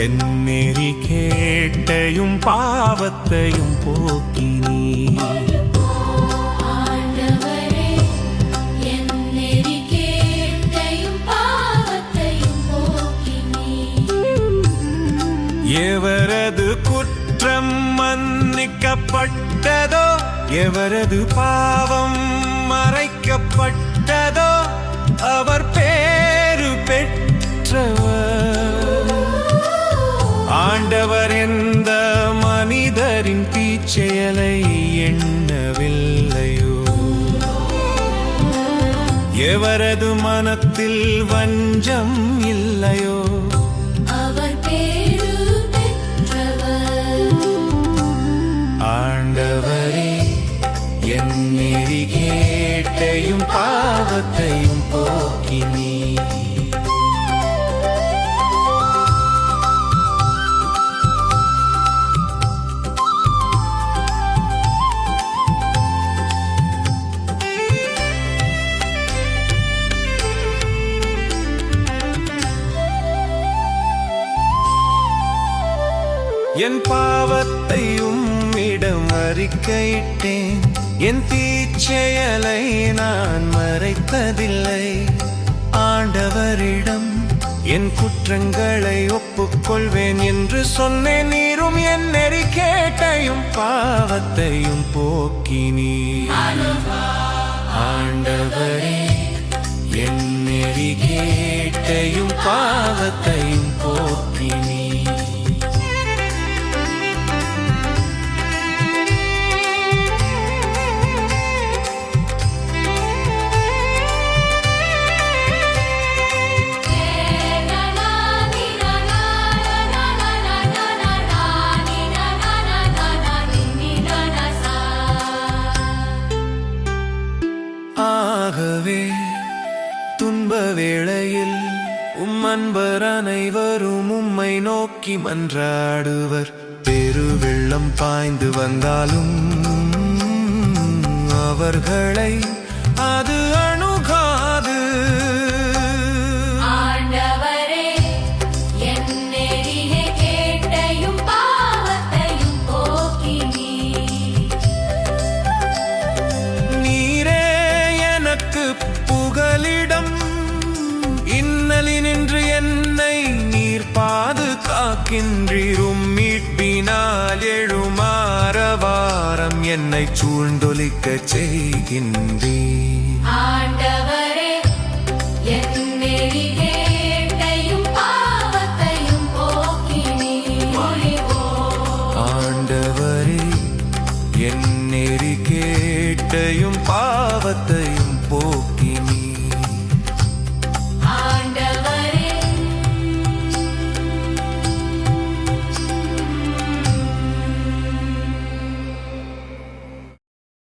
என் நெறி கேட்டையும் பாவத்தையும் போக்கினீ. எவரது குற்றம் மன்னிக்கப்பட்டதோ, எவரது பாவம் மறைக்கப்பட்டதோ, அவர் பேறு பெற்றவர். ஆண்டவர் எந்த மனிதரின் தீச்செயலை எண்ணவில்லையோ, எவரது மனத்தில் வஞ்சம் இல்லையோ, ஆண்டவரே என் நெறி கேட்டையும் பாவத்தையும் போக்கினீ. என் பாவத்தையும் இடம் அறிக்கையிட்டேன், என் தீச்செயலை நான் மறைத்ததில்லை. ஆண்டவரிடம் என் குற்றங்களை ஒப்புக்கொள்வேன் என்று சொன்னேன். நீரும் என் நெறி கேட்டையும் பாவத்தையும் போக்கினீ. ஆண்டவரே என் நெறி கேட்டையும் பாவத்தையும் போக்கினீ. ஆகவே துன்ப வேளையில் அன்பர் அனைவரும் உம்மை நோக்கி மன்றாடுவர். பெருவெள்ளம் பாய்ந்து வந்தாலும் அவர்களை அது அணுகாது. புகலிடம் இன்னலினின்று என்னை நீர் பாதுகாக்கின்றீரும். மீட்பினால் எழுமாறவாரம் என்னை சூழ்ந்தொலிக்க செய்கின்றீர். ஆண்டவரே என் நெறி கேட்டையும் பாவத்தையும் போக்கினீர். ஆண்டவரே என் நெறி கேட்டையும் பாவத்தையும் போக்கினீர்.